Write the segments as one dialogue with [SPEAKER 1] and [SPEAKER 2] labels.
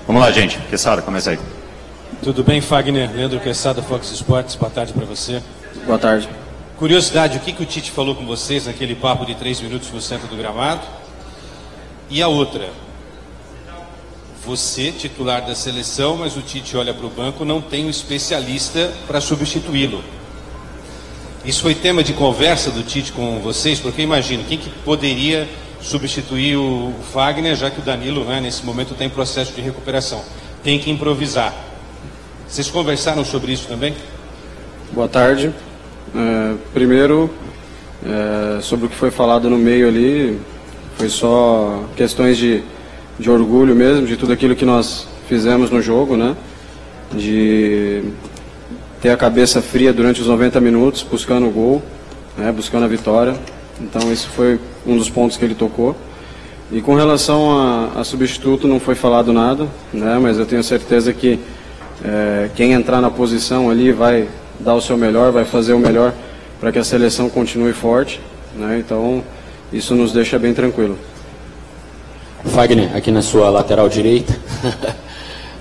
[SPEAKER 1] Vamos lá, gente. Quesada, começa aí.
[SPEAKER 2] Tudo bem, Fagner? Leandro Quesada, Fox Sports. Boa tarde para você.
[SPEAKER 3] Boa tarde.
[SPEAKER 2] Curiosidade, o que o Tite falou com vocês naquele papo de 3 minutos no centro do gramado? E a outra, você, titular da seleção, mas o Tite olha para o banco, não tem um especialista para substituí-lo. Isso foi tema de conversa do Tite com vocês? Porque imagino, quem que poderia substituir o Fagner, já que o Danilo, né, nesse momento está em processo de recuperação? Tem que improvisar. Vocês conversaram sobre isso também?
[SPEAKER 3] Boa tarde. Primeiro, sobre o que foi falado no meio ali, foi só questões de orgulho mesmo, de tudo aquilo que nós fizemos no jogo, né? De ter a cabeça fria durante os 90 minutos, buscando o gol, né? Buscando a vitória. Então esse foi um dos pontos que ele tocou. E com relação a substituto, não foi falado nada, né? Mas eu tenho certeza que quem entrar na posição ali vai dar o seu melhor, vai fazer o melhor para que a seleção continue forte, né? Então isso nos deixa bem tranquilo.
[SPEAKER 4] Fagner, aqui na sua lateral direita.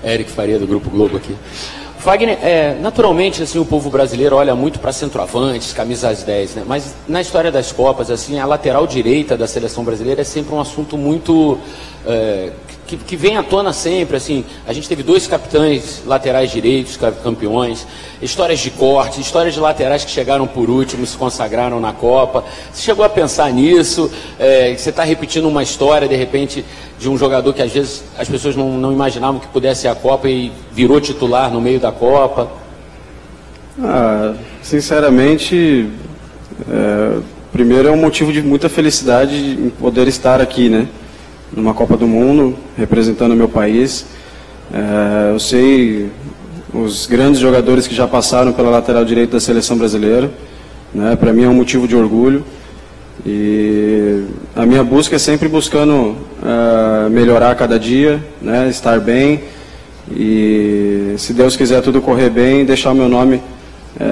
[SPEAKER 4] Eric Faria, do Grupo Globo aqui. Fagner, naturalmente, assim, o povo brasileiro olha muito para centroavantes, camisas 10, né? Mas na história das Copas, assim, a lateral direita da seleção brasileira é sempre um assunto muito... que vem à tona sempre, assim. A gente teve 2 capitães laterais direitos, campeões, histórias de corte, histórias de laterais que chegaram por último, se consagraram na Copa. Você chegou a pensar nisso? Você está repetindo uma história, de repente, de um jogador que às vezes as pessoas não imaginavam que pudesse ser a Copa e virou titular no meio da Copa?
[SPEAKER 3] Sinceramente, primeiro é um motivo de muita felicidade em poder estar aqui, né? Numa Copa do Mundo, representando o meu país. Eu sei os grandes jogadores que já passaram pela lateral direita da seleção brasileira, né? Para mim é um motivo de orgulho. E a minha busca é sempre buscando melhorar a cada dia, né? Estar bem e, se Deus quiser tudo correr bem, deixar o meu nome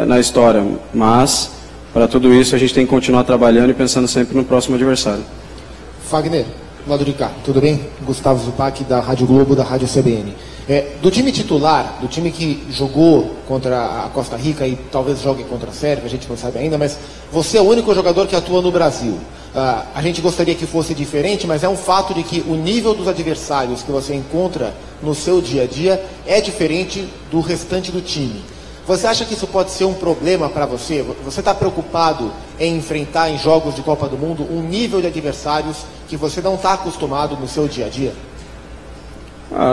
[SPEAKER 3] na história. Mas, para tudo isso, a gente tem que continuar trabalhando e pensando sempre no próximo adversário.
[SPEAKER 5] Fagner, lado de cá, tudo bem? Gustavo Zupac, da Rádio Globo, da Rádio CBN. Do time titular, do time que jogou contra a Costa Rica e talvez jogue contra a Sérvia, a gente não sabe ainda, mas você é o único jogador que atua no Brasil. A gente gostaria que fosse diferente, mas é um fato de que o nível dos adversários que você encontra no seu dia a dia é diferente do restante do time. Você acha que isso pode ser um problema para você? Você está preocupado em enfrentar em jogos de Copa do Mundo um nível de adversários que você não está acostumado no seu dia a dia?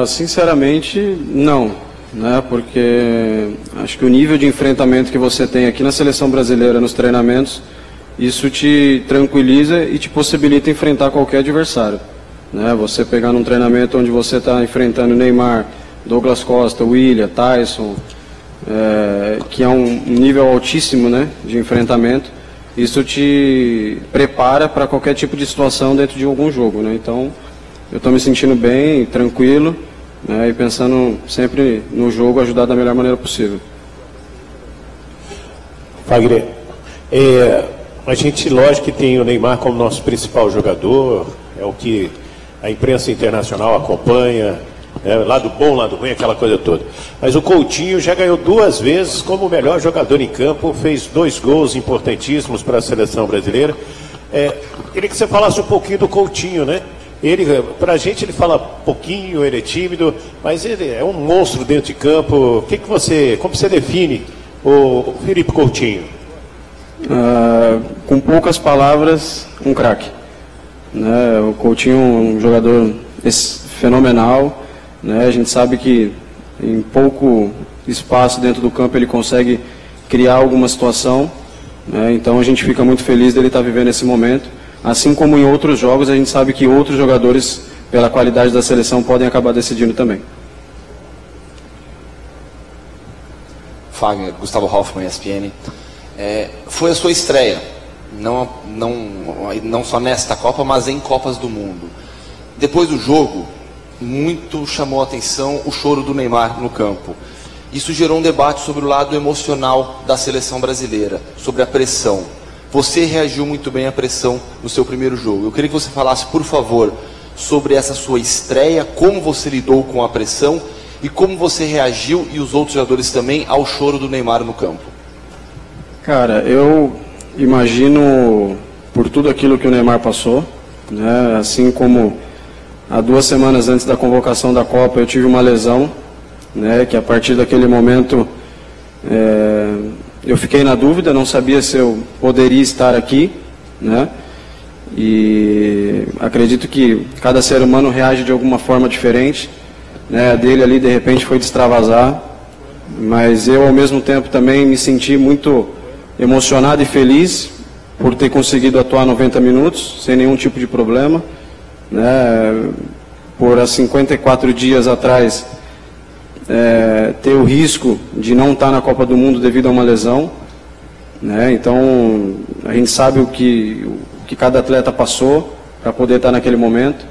[SPEAKER 3] Sinceramente, não, né? Porque acho que o nível de enfrentamento que você tem aqui na seleção brasileira, nos treinamentos, isso te tranquiliza e te possibilita enfrentar qualquer adversário, né? Você pegar num treinamento onde você está enfrentando Neymar, Douglas Costa, William, Tyson... que é um nível altíssimo, né, de enfrentamento, isso te prepara para qualquer tipo de situação dentro de algum jogo, né? Então eu estou me sentindo bem, tranquilo, né, e pensando sempre no jogo, ajudar da melhor maneira possível.
[SPEAKER 6] Fagner, a gente, lógico que tem o Neymar como nosso principal jogador, é o que a imprensa internacional acompanha, lado bom, lado ruim, aquela coisa toda. Mas o Coutinho já ganhou 2 vezes como o melhor jogador em campo, fez 2 gols importantíssimos para a seleção brasileira. Queria que você falasse um pouquinho do Coutinho, né? Pra gente ele fala pouquinho, ele é tímido, mas ele é um monstro dentro de campo. Como você define o Felipe Coutinho?
[SPEAKER 3] Com poucas palavras, um craque, né? O Coutinho é um jogador fenomenal, né? A gente sabe que em pouco espaço dentro do campo ele consegue criar alguma situação, né? Então a gente fica muito feliz dele estar vivendo esse momento. Assim como em outros jogos, a gente sabe que outros jogadores, pela qualidade da seleção, podem acabar decidindo também.
[SPEAKER 7] Fagner, Gustavo Hoffmann, ESPN. Foi a sua estreia, não só nesta Copa, mas em Copas do Mundo. Depois do jogo, muito chamou a atenção o choro do Neymar no campo. Isso gerou um debate sobre o lado emocional da seleção brasileira, sobre a pressão. Você reagiu muito bem à pressão no seu primeiro jogo. Eu queria que você falasse, por favor, sobre essa sua estreia, como você lidou com a pressão e como você reagiu, e os outros jogadores também, ao choro do Neymar no campo.
[SPEAKER 3] Cara, eu imagino por tudo aquilo que o Neymar passou, né? Assim como há 2 semanas antes da convocação da Copa eu tive uma lesão, né? Que a partir daquele momento eu fiquei na dúvida, não sabia se eu poderia estar aqui, né? E acredito que cada ser humano reage de alguma forma diferente, né? A dele ali de repente foi de extravasar, mas eu ao mesmo tempo também me senti muito emocionado e feliz por ter conseguido atuar 90 minutos sem nenhum tipo de problema, né? Por há 54 dias atrás ter o risco de não estar na Copa do Mundo devido a uma lesão, né? Então a gente sabe o que cada atleta passou para poder estar naquele momento,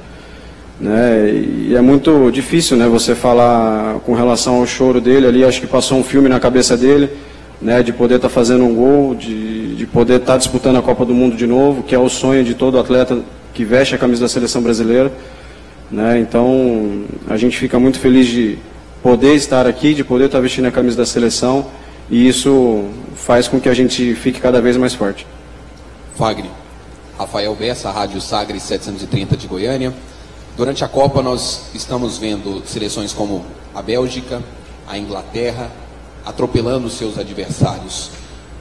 [SPEAKER 3] né? E é muito difícil, né, você falar com relação ao choro dele ali. Acho que passou um filme na cabeça dele, né, de poder estar fazendo um gol, de poder estar disputando a Copa do Mundo de novo, que é o sonho de todo atleta que veste a camisa da seleção brasileira, né? Então a gente fica muito feliz de poder estar aqui, de poder estar vestindo a camisa da seleção, e isso faz com que a gente fique cada vez mais forte.
[SPEAKER 8] Fagner, Rafael Bessa, Rádio Sagres 730 de Goiânia. Durante a Copa nós estamos vendo seleções como a Bélgica, a Inglaterra, atropelando seus adversários.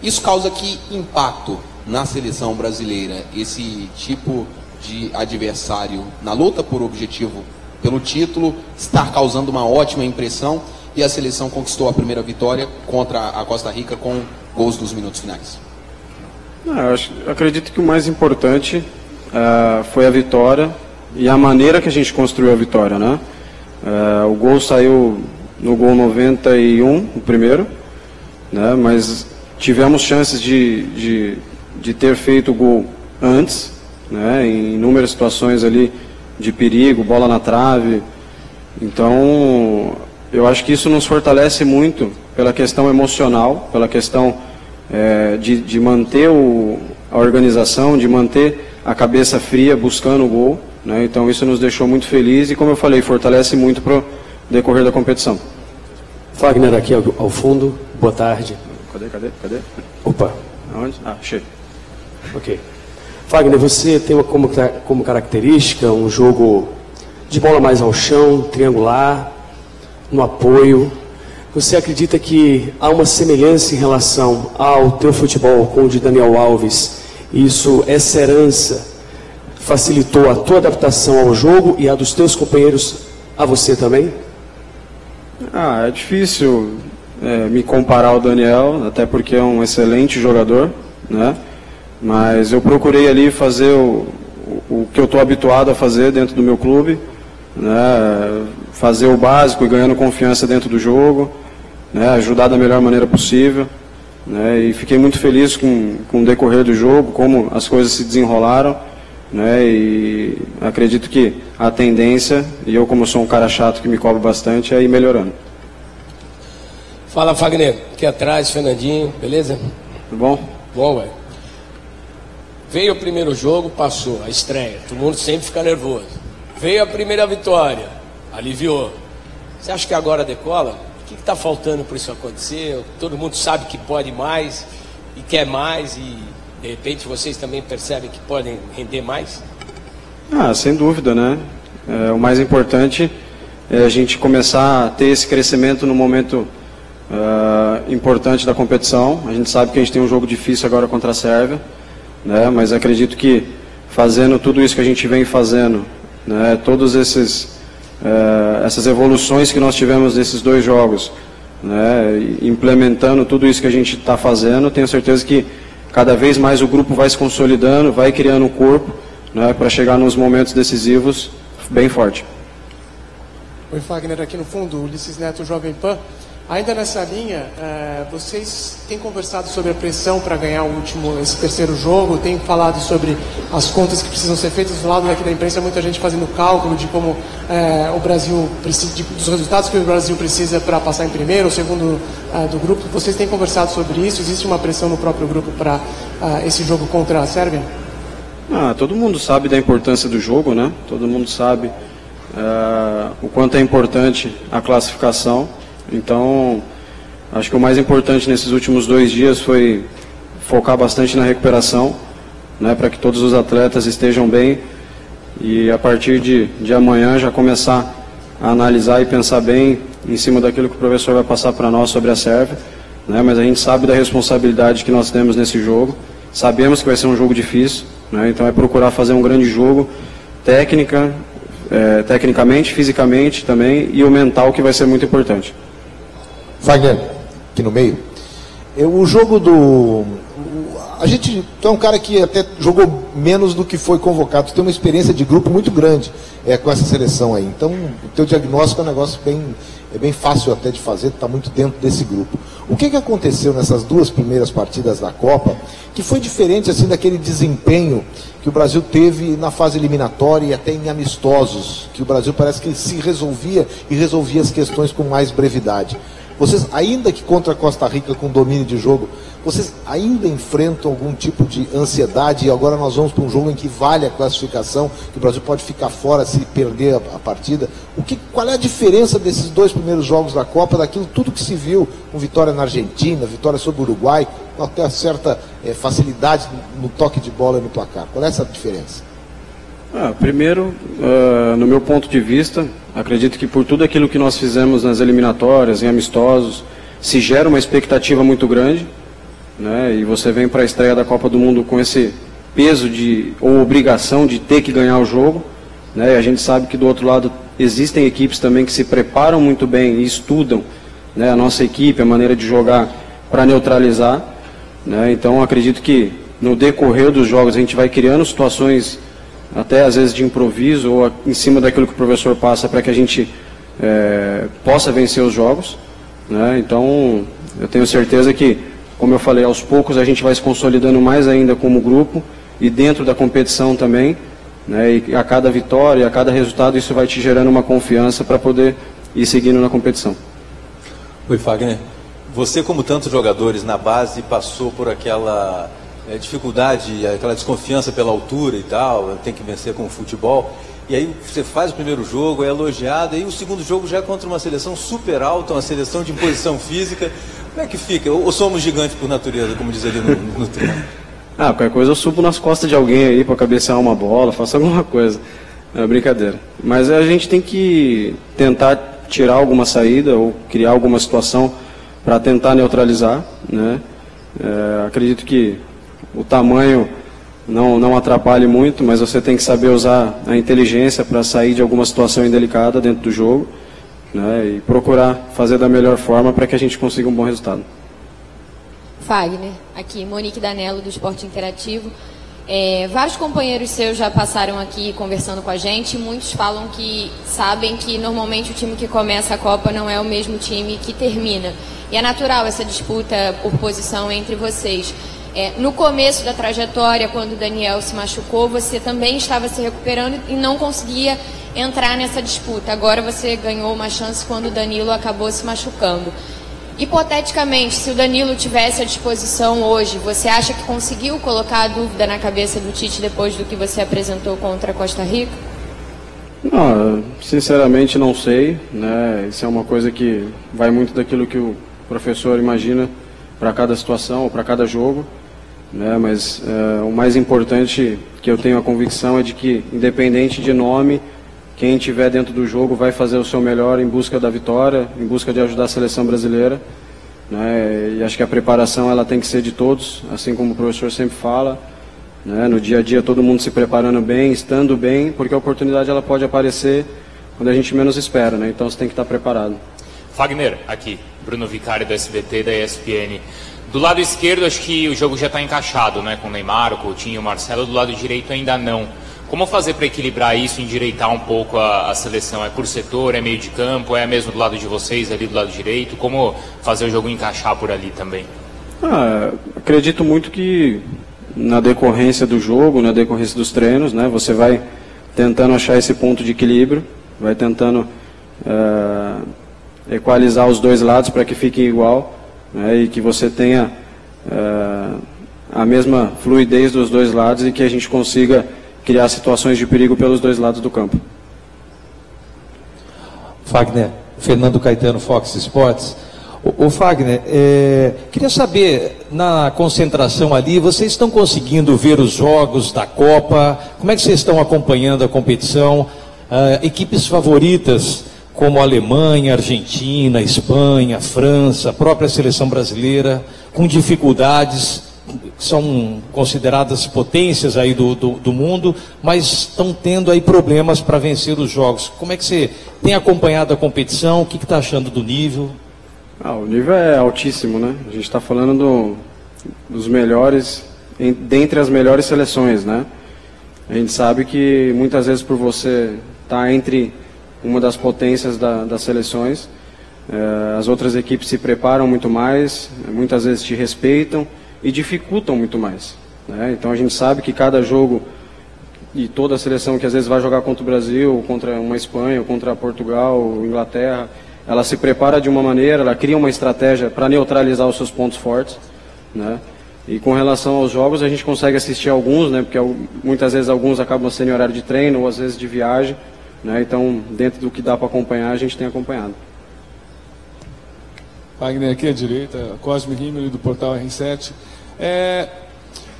[SPEAKER 8] Isso causa que impacto na seleção brasileira, esse tipo de adversário na luta por objetivo pelo título, estar causando uma ótima impressão, e a seleção conquistou a primeira vitória contra a Costa Rica com gols nos minutos finais?
[SPEAKER 3] Eu acredito que o mais importante foi a vitória e a maneira que a gente construiu a vitória, né? O gol saiu no gol 91, o primeiro, né? Mas tivemos chances de ter feito o gol antes, né? Em inúmeras situações ali de perigo, bola na trave. Então, eu acho que isso nos fortalece muito pela questão emocional, pela questão de manter a organização, de manter a cabeça fria buscando o gol, né? Então isso nos deixou muito felizes e, como eu falei, fortalece muito para o decorrer da competição.
[SPEAKER 9] Fagner aqui ao fundo, boa tarde.
[SPEAKER 3] Cadê?
[SPEAKER 9] Opa.
[SPEAKER 3] Aonde? Achei.
[SPEAKER 9] Ok. Fagner, você tem como característica um jogo de bola mais ao chão, triangular, no apoio. Você acredita que há uma semelhança em relação ao teu futebol com o de Daniel Alves? Isso, essa herança, facilitou a tua adaptação ao jogo e a dos teus companheiros a você também?
[SPEAKER 3] É difícil me comparar ao Daniel, até porque é um excelente jogador, né? Mas eu procurei ali fazer o que eu estou habituado a fazer dentro do meu clube, né? Fazer o básico e ganhando confiança dentro do jogo, né? Ajudar da melhor maneira possível, né? E fiquei muito feliz com o decorrer do jogo, como as coisas se desenrolaram, né? E acredito que a tendência, e eu como sou um cara chato que me cobro bastante, é ir melhorando.
[SPEAKER 10] Fala, Fagner, aqui atrás, Fernandinho, beleza?
[SPEAKER 3] Tudo bom?
[SPEAKER 10] Bom, velho. Veio o primeiro jogo, passou, a estreia, todo mundo sempre fica nervoso. Veio a primeira vitória, aliviou. Você acha que agora decola? O que está faltando para isso acontecer? Todo mundo sabe que pode mais e quer mais, e de repente vocês também percebem que podem render mais?
[SPEAKER 3] Sem dúvida, né? O mais importante é a gente começar a ter esse crescimento no momento importante da competição. A gente sabe que a gente tem um jogo difícil agora contra a Sérvia, né? Mas acredito que fazendo tudo isso que a gente vem fazendo, né? Todos essas evoluções que nós tivemos nesses 2 jogos, né? Implementando tudo isso que a gente está fazendo, tenho certeza que cada vez mais o grupo vai se consolidando, vai criando um corpo, né? Para chegar nos momentos decisivos bem forte.
[SPEAKER 11] Oi, Fagner, aqui no fundo, Ulisses Neto, Jovem Pan. Ainda nessa linha, vocês têm conversado sobre a pressão para ganhar esse terceiro jogo, têm falado sobre as contas que precisam ser feitas. Do lado daqui da imprensa, muita gente fazendo cálculo de como o Brasil precisa, dos resultados que o Brasil precisa para passar em primeiro ou segundo do grupo. Vocês têm conversado sobre isso? Existe uma pressão no próprio grupo para esse jogo contra a Sérvia?
[SPEAKER 3] Todo mundo sabe da importância do jogo, né? Todo mundo sabe o quanto é importante a classificação. Então, acho que o mais importante nesses últimos 2 dias foi focar bastante na recuperação, né? Para que todos os atletas estejam bem e a partir de amanhã já começar a analisar e pensar bem em cima daquilo que o professor vai passar para nós sobre a Sérvia, né? Mas a gente sabe da responsabilidade que nós temos nesse jogo, sabemos que vai ser um jogo difícil, né? Então é procurar fazer um grande jogo, tecnicamente, fisicamente também, e o mental, que vai ser muito importante.
[SPEAKER 12] Fagner, aqui no meio. O jogo a gente é um cara que até jogou menos do que foi convocado, tem uma experiência de grupo muito grande com essa seleção aí. Então, o teu diagnóstico é um negócio bem fácil até de fazer, está muito dentro desse grupo. O que aconteceu nessas 2 primeiras partidas da Copa, que foi diferente assim daquele desempenho que o Brasil teve na fase eliminatória e até em amistosos, que o Brasil parece que se resolvia e resolvia as questões com mais brevidade? Vocês, ainda que contra a Costa Rica com domínio de jogo, vocês ainda enfrentam algum tipo de ansiedade? E agora nós vamos para um jogo em que vale a classificação, que o Brasil pode ficar fora se perder a partida. Qual é a diferença desses 2 primeiros jogos da Copa, daquilo tudo que se viu, com vitória na Argentina, vitória sobre o Uruguai, com até certa facilidade no toque de bola e no placar? Qual é essa diferença?
[SPEAKER 3] Primeiro, no meu ponto de vista, acredito que por tudo aquilo que nós fizemos nas eliminatórias, em amistosos, se gera uma expectativa muito grande, né? E você vem para a estreia da Copa do Mundo com esse peso ou obrigação de ter que ganhar o jogo, né? E a gente sabe que do outro lado existem equipes também que se preparam muito bem e estudam, né, a nossa equipe, a maneira de jogar para neutralizar, né? Então acredito que no decorrer dos jogos a gente vai criando situações até às vezes de improviso ou em cima daquilo que o professor passa para que a gente possa vencer os jogos, né? Então eu tenho certeza que, como eu falei, aos poucos a gente vai se consolidando mais ainda como grupo e dentro da competição também, né? E a cada vitória, a cada resultado, isso vai te gerando uma confiança para poder ir seguindo na competição.
[SPEAKER 13] Oi, Fagner. Você, como tantos jogadores na base, passou por aquela dificuldade, aquela desconfiança pela altura e tal, tem que vencer com o futebol. E aí você faz o primeiro jogo, é elogiado, e aí o segundo jogo já é contra uma seleção super alta, uma seleção de imposição física. Como é que fica? Ou somos gigantes por natureza, como diz ali no treino?
[SPEAKER 3] Qualquer coisa eu subo nas costas de alguém aí para cabecear uma bola, faço alguma coisa. É brincadeira. Mas a gente tem que tentar tirar alguma saída ou criar alguma situação para tentar neutralizar, né? Acredito que o tamanho não atrapalhe muito, mas você tem que saber usar a inteligência para sair de alguma situação indelicada dentro do jogo, né, e procurar fazer da melhor forma para que a gente consiga um bom resultado.
[SPEAKER 14] Fagner, aqui, Monique Danello, do Esporte Interativo. Vários companheiros seus já passaram aqui conversando com a gente, muitos falam que sabem que normalmente o time que começa a Copa não é o mesmo time que termina. E é natural essa disputa por posição entre vocês. No começo da trajetória, quando o Daniel se machucou, você também estava se recuperando e não conseguia entrar nessa disputa. Agora você ganhou uma chance quando o Danilo acabou se machucando. Hipoteticamente, se o Danilo tivesse à disposição hoje, você acha que conseguiu colocar a dúvida na cabeça do Tite depois do que você apresentou contra a Costa Rica?
[SPEAKER 3] Não, sinceramente não sei, né? Isso é uma coisa que vai muito daquilo que o professor imagina para cada situação ou para cada jogo, né? Mas o mais importante que eu tenho a convicção é de que, independente de nome, quem estiver dentro do jogo vai fazer o seu melhor em busca da vitória, em busca de ajudar a seleção brasileira, né? E acho que a preparação ela tem que ser de todos, assim como o professor sempre fala, né? No dia a dia todo mundo se preparando bem, estando bem, porque a oportunidade ela pode aparecer quando a gente menos espera, né? Então você tem que estar preparado.
[SPEAKER 15] Fagner, aqui, Bruno Vicari do SBT da ESPN. Do lado esquerdo acho que o jogo já está encaixado, né? Com o Neymar, o Coutinho, o Marcelo. Do lado direito ainda não. Como fazer para equilibrar isso, endireitar um pouco a seleção? É por setor, é meio de campo, é mesmo do lado de vocês, ali do lado direito? Como fazer o jogo encaixar por ali também?
[SPEAKER 3] Acredito muito que na decorrência do jogo, na decorrência dos treinos, né, você vai tentando achar esse ponto de equilíbrio, vai tentando equalizar os dois lados para que fiquem igual, né, e que você tenha a mesma fluidez dos dois lados e que a gente consiga criar situações de perigo pelos dois lados do campo.
[SPEAKER 16] Fagner, Fernando Caetano, Fox Sports. O Fagner, queria saber, na concentração ali, vocês estão conseguindo ver os jogos da Copa? Como é que vocês estão acompanhando a competição? Equipes favoritas como a Alemanha, Argentina, Espanha, França, a própria seleção brasileira, com dificuldades, são consideradas potências aí do mundo, mas estão tendo aí problemas para vencer os jogos. Como é que você tem acompanhado a competição? O que está achando do nível?
[SPEAKER 3] O nível é altíssimo, né? A gente está falando dos melhores, dentre as melhores seleções, né? A gente sabe que muitas vezes por você estar entre uma das potências das seleções, as outras equipes se preparam muito mais, muitas vezes te respeitam e dificultam muito mais, né? Então a gente sabe que cada jogo e toda a seleção que às vezes vai jogar contra o Brasil, ou contra uma Espanha, ou contra Portugal, ou Inglaterra, ela se prepara de uma maneira, ela cria uma estratégia para neutralizar os seus pontos fortes, né? E com relação aos jogos, a gente consegue assistir alguns, né? Porque muitas vezes alguns acabam sendo em horário de treino, ou às vezes de viagem, né? Então, dentro do que dá para acompanhar, a gente tem acompanhado.
[SPEAKER 17] Wagner, aqui à direita, Cosme Rimoli, do portal R7.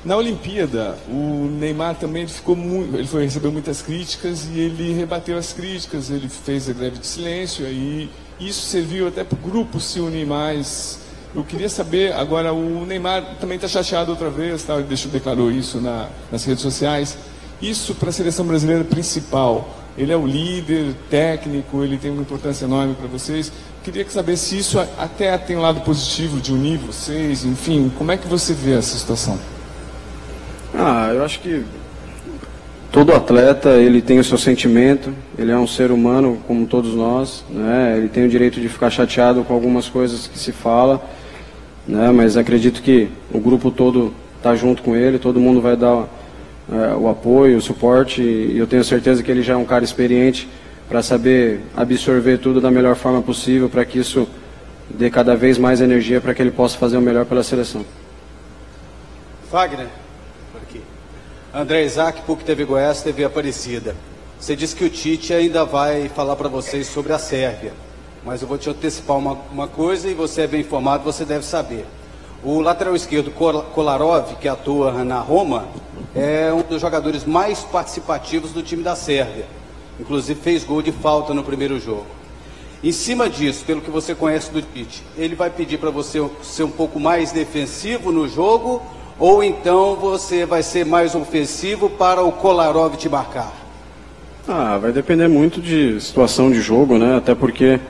[SPEAKER 17] Na Olimpíada, o Neymar também recebeu muitas críticas e ele rebateu as críticas, ele fez a greve de silêncio, aí isso serviu até para o grupo se unir mais. Eu queria saber, agora o Neymar também está chateado outra vez, tá? Ele declarou isso nas redes sociais. Isso para a seleção brasileira principal, ele é o líder técnico, ele tem uma importância enorme para vocês. Queria saber se isso até tem um lado positivo de unir vocês, enfim, como é que você vê essa situação?
[SPEAKER 3] Eu acho que todo atleta, ele tem o seu sentimento, ele é um ser humano como todos nós, né? Ele tem o direito de ficar chateado com algumas coisas que se fala, né? Mas acredito que o grupo todo está junto com ele, todo mundo vai dar o apoio, o suporte, e eu tenho certeza que ele já é um cara experiente para saber absorver tudo da melhor forma possível, para que isso dê cada vez mais energia para que ele possa fazer o melhor pela seleção.
[SPEAKER 18] Fagner, por aqui. André Isaac, PUC TV Goiás, TV Aparecida. Você disse que o Tite ainda vai falar para vocês sobre a Sérvia, mas eu vou te antecipar uma coisa e você é bem informado, você deve saber. O lateral esquerdo Kolarov, que atua na Roma, é um dos jogadores mais participativos do time da Sérvia. Inclusive fez gol de falta no primeiro jogo. Em cima disso, pelo que você conhece do Tite, ele vai pedir para você ser um pouco mais defensivo no jogo, ou então você vai ser mais ofensivo para o Kolarov te marcar?
[SPEAKER 3] Vai depender muito de situação de jogo, né? Até porque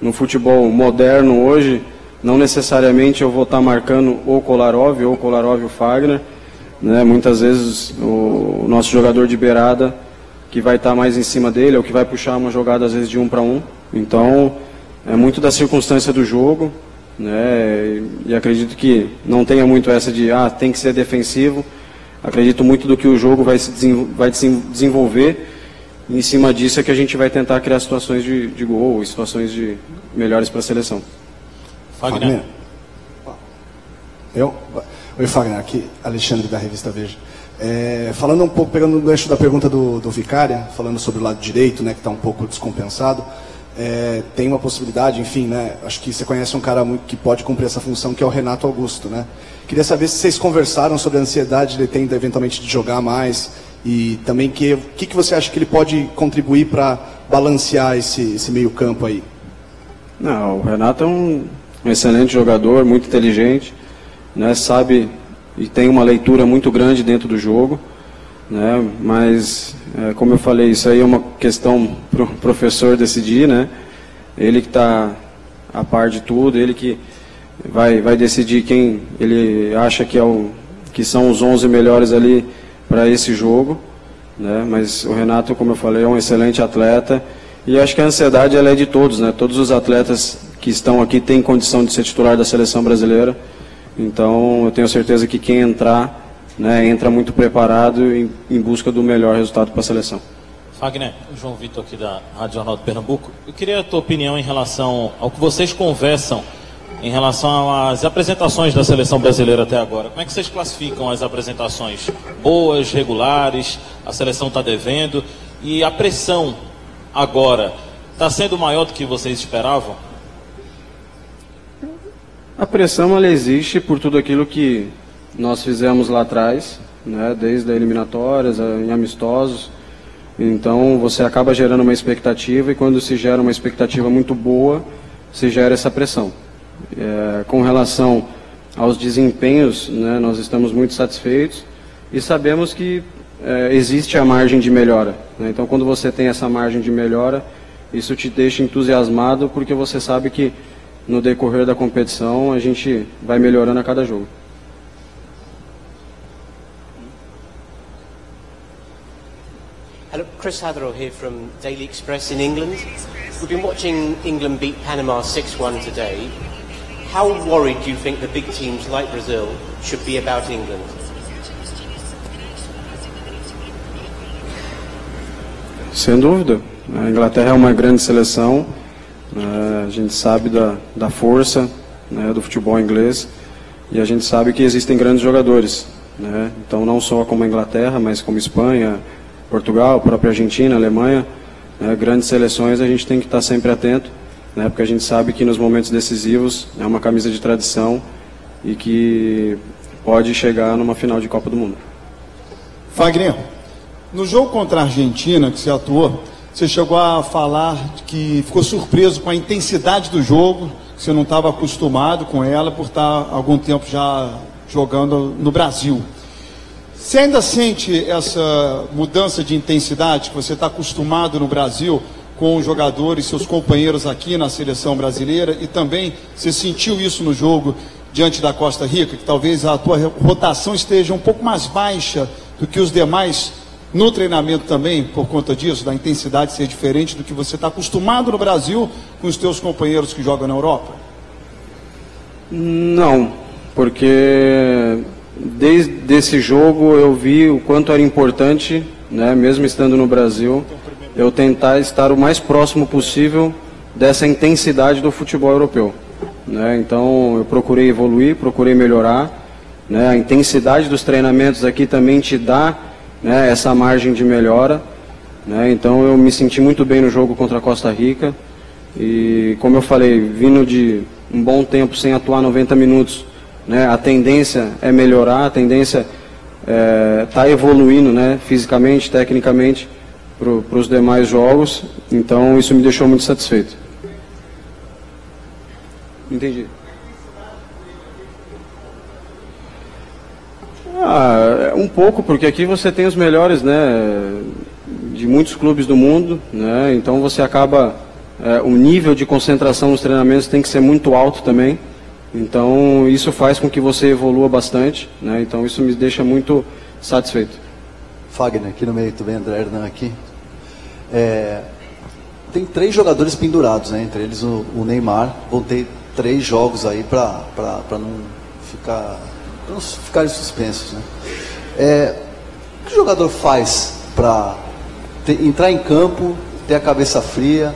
[SPEAKER 3] no futebol moderno hoje, não necessariamente eu vou estar marcando ou Kolarov o Fagner, né? Muitas vezes o nosso jogador de beirada que vai estar mais em cima dele, ou que vai puxar uma jogada às vezes de 1 para 1. Então, é muito da circunstância do jogo, né? E acredito que não tenha muito essa de, tem que ser defensivo. Acredito muito do que o jogo vai se desenvolver. E em cima disso é que a gente vai tentar criar situações de gol, situações de melhores para a seleção.
[SPEAKER 19] Fagner. Oi, Fagner, aqui, Alexandre da revista Veja. Falando um pouco, pegando o gancho da pergunta do Vicária, falando sobre o lado direito, né, que está um pouco descompensado, tem uma possibilidade, enfim, né, acho que você conhece um cara que pode cumprir essa função, que é o Renato Augusto, né? Queria saber se vocês conversaram sobre a ansiedade de ele ter eventualmente de jogar mais, e também o que você acha que ele pode contribuir para balancear esse meio campo aí?
[SPEAKER 3] Não, o Renato é um excelente jogador, muito inteligente, né, sabe e tem uma leitura muito grande dentro do jogo, né? Mas, como eu falei, isso aí é uma questão para o professor decidir, né? Ele que está a par de tudo, ele que vai decidir quem ele acha que são os 11 melhores ali para esse jogo, né? Mas o Renato, como eu falei, é um excelente atleta, e acho que a ansiedade ela é de todos, né? Todos os atletas que estão aqui têm condição de ser titular da seleção brasileira. Então, eu tenho certeza que quem entrar, né, entra muito preparado em busca do melhor resultado para a seleção.
[SPEAKER 20] Fagner, João Vitor aqui da Rádio Jornal de Pernambuco. Eu queria a tua opinião em relação ao que vocês conversam em relação às apresentações da seleção brasileira até agora. Como é que vocês classificam as apresentações? Boas, regulares, a seleção está devendo, e a pressão agora está sendo maior do que vocês esperavam?
[SPEAKER 3] A pressão, ela existe por tudo aquilo que nós fizemos lá atrás, né, desde as eliminatórias, em amistosos. Então você acaba gerando uma expectativa, e quando se gera uma expectativa muito boa, se gera essa pressão. Com relação aos desempenhos, né, nós estamos muito satisfeitos e sabemos que existe a margem de melhora, né? Então quando você tem essa margem de melhora, isso te deixa entusiasmado, porque você sabe que no decorrer da competição a gente vai melhorando a cada jogo.
[SPEAKER 21] Hello, Chris Hatherall here from Daily Express in England. We've been watching England beat Panama 6-1 today. How worried do you think the big teams like Brazil should be about England?
[SPEAKER 3] Sem dúvida. A Inglaterra é uma grande seleção. A gente sabe da força, né, do futebol inglês, e a gente sabe que existem grandes jogadores, né? Então não só como a Inglaterra, mas como Espanha, Portugal, a própria Argentina, Alemanha, né, grandes seleções. A gente tem que estar sempre atento, né, porque a gente sabe que nos momentos decisivos é uma camisa de tradição e que pode chegar numa final de Copa do Mundo.
[SPEAKER 22] Fagner, no jogo contra a Argentina que você atuou, você chegou a falar que ficou surpreso com a intensidade do jogo, que você não estava acostumado com ela por estar há algum tempo já jogando no Brasil. Você ainda sente essa mudança de intensidade que você está acostumado no Brasil com os jogadores, seus companheiros aqui na seleção brasileira, e também você sentiu isso no jogo diante da Costa Rica, que talvez a tua rotação esteja um pouco mais baixa do que os demais no treinamento também, por conta disso, da intensidade ser diferente do que você está acostumado no Brasil com os teus companheiros que jogam na Europa?
[SPEAKER 3] Não, porque desde esse jogo eu vi o quanto era importante, né, mesmo estando no Brasil, eu tentar estar o mais próximo possível dessa intensidade do futebol europeu, né? Então eu procurei evoluir, procurei melhorar, né? A intensidade dos treinamentos aqui também te dá, né, essa margem de melhora, né? Então eu me senti muito bem no jogo contra a Costa Rica, e como eu falei, vindo de um bom tempo sem atuar 90 minutos, né, a tendência é melhorar, a tendência está evoluindo, né, fisicamente, tecnicamente, para os demais jogos. Então isso me deixou muito satisfeito. Entendi. Um pouco, porque aqui você tem os melhores, né, de muitos clubes do mundo, né, então você acaba, o nível de concentração nos treinamentos tem que ser muito alto também, então isso faz com que você evolua bastante, né, então isso me deixa muito satisfeito.
[SPEAKER 23] Fagner, aqui no meio, tudo bem? André Hernan aqui. Tem 3 jogadores pendurados, né, entre eles o Neymar. Vão ter 3 jogos aí para não ficarem suspensos, né? O que o jogador faz para entrar em campo, ter a cabeça fria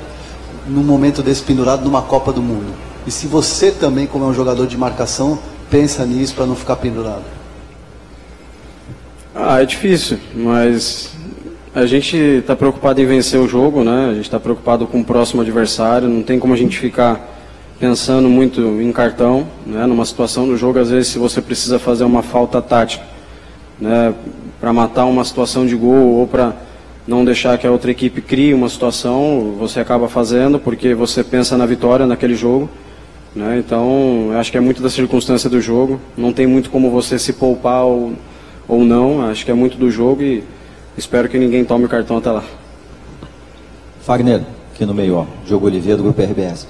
[SPEAKER 23] num momento desse pendurado numa Copa do Mundo? E se você também, como é um jogador de marcação, pensa nisso para não ficar pendurado?
[SPEAKER 3] É difícil, mas a gente está preocupado em vencer o jogo, né? A gente está preocupado com o próximo adversário, não tem como a gente ficar pensando muito em cartão, né? Numa situação do jogo, às vezes, se você precisa fazer uma falta tática, né, para matar uma situação de gol ou para não deixar que a outra equipe crie uma situação, você acaba fazendo porque você pensa na vitória naquele jogo, né? Então, eu acho que é muito da circunstância do jogo, não tem muito como você se poupar ou não, acho que é muito do jogo e espero que ninguém tome o cartão até lá.
[SPEAKER 1] Fagner, aqui no meio, ó, Diogo Oliveira, do Grupo RBS.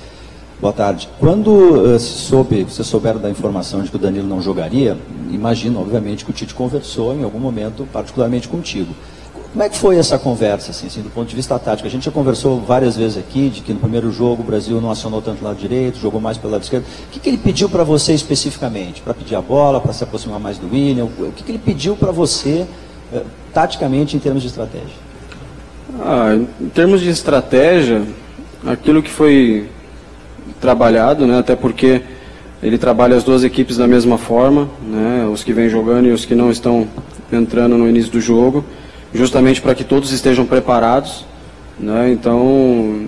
[SPEAKER 1] Boa tarde. Quando vocês souberam da informação de que o Danilo não jogaria, imagino, obviamente, que o Tite conversou em algum momento, particularmente contigo. Como é que foi essa conversa, assim, do ponto de vista tático? A gente já conversou várias vezes aqui, de que no primeiro jogo o Brasil não acionou tanto o lado direito, jogou mais pelo lado esquerdo. O que ele pediu para você especificamente? Para pedir a bola, para se aproximar mais do William? O que ele pediu para você, taticamente, em termos de estratégia?
[SPEAKER 3] Em termos de estratégia, aquilo que foi trabalhado, né, até porque ele trabalha as duas equipes da mesma forma, né, os que vêm jogando e os que não estão entrando no início do jogo, justamente para que todos estejam preparados, né, então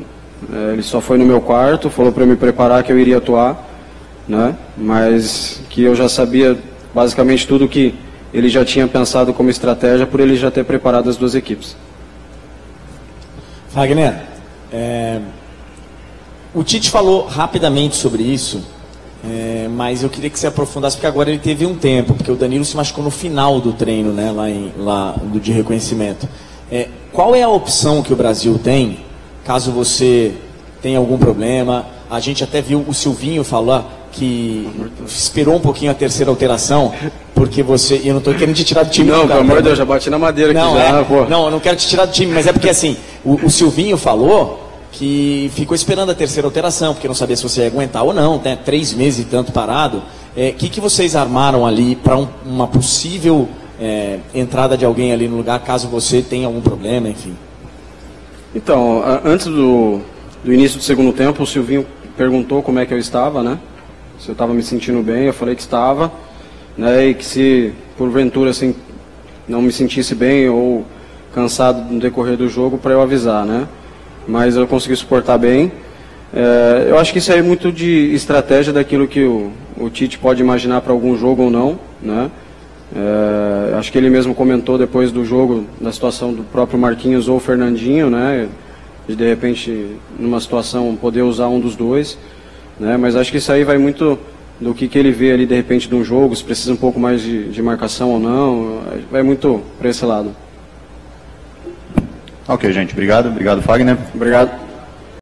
[SPEAKER 3] ele só foi no meu quarto, falou para eu me preparar que eu iria atuar, né, mas que eu já sabia basicamente tudo que ele já tinha pensado como estratégia por ele já ter preparado as duas equipes.
[SPEAKER 2] Fagner, o Tite falou rapidamente sobre isso, mas eu queria que você aprofundasse, porque agora ele teve um tempo, porque o Danilo se machucou no final do treino, né, de reconhecimento. Qual é a opção que o Brasil tem, caso você tenha algum problema? A gente até viu o Silvinho falar que esperou um pouquinho a terceira alteração, porque você... Eu não estou querendo te tirar do time.
[SPEAKER 3] Não, pelo amor de Deus, já bati na madeira aqui já, pô.
[SPEAKER 2] Não, eu não quero te tirar do time, mas é porque assim, o Silvinho falou que ficou esperando a terceira alteração, porque não sabia se você ia aguentar ou não, né? 3 meses e tanto parado. Que vocês armaram ali para uma possível entrada de alguém ali no lugar, caso você tenha algum problema, enfim?
[SPEAKER 3] Então, antes do início do segundo tempo, o Silvinho perguntou como é que eu estava, né? Se eu estava me sentindo bem, eu falei que estava, né? E que se porventura assim, não me sentisse bem ou cansado no decorrer do jogo, para eu avisar, né? Mas eu consegui suportar bem. Eu acho que isso aí é muito de estratégia daquilo que o Tite pode imaginar para algum jogo ou não, né? Acho que ele mesmo comentou depois do jogo, da situação do próprio Marquinhos ou Fernandinho, né? De repente, numa situação, poder usar um dos dois, né? Mas acho que isso aí vai muito do que ele vê ali de repente de um jogo, se precisa um pouco mais de marcação ou não, vai muito para esse lado.
[SPEAKER 4] Ok, gente, obrigado, Fagner.
[SPEAKER 3] Obrigado.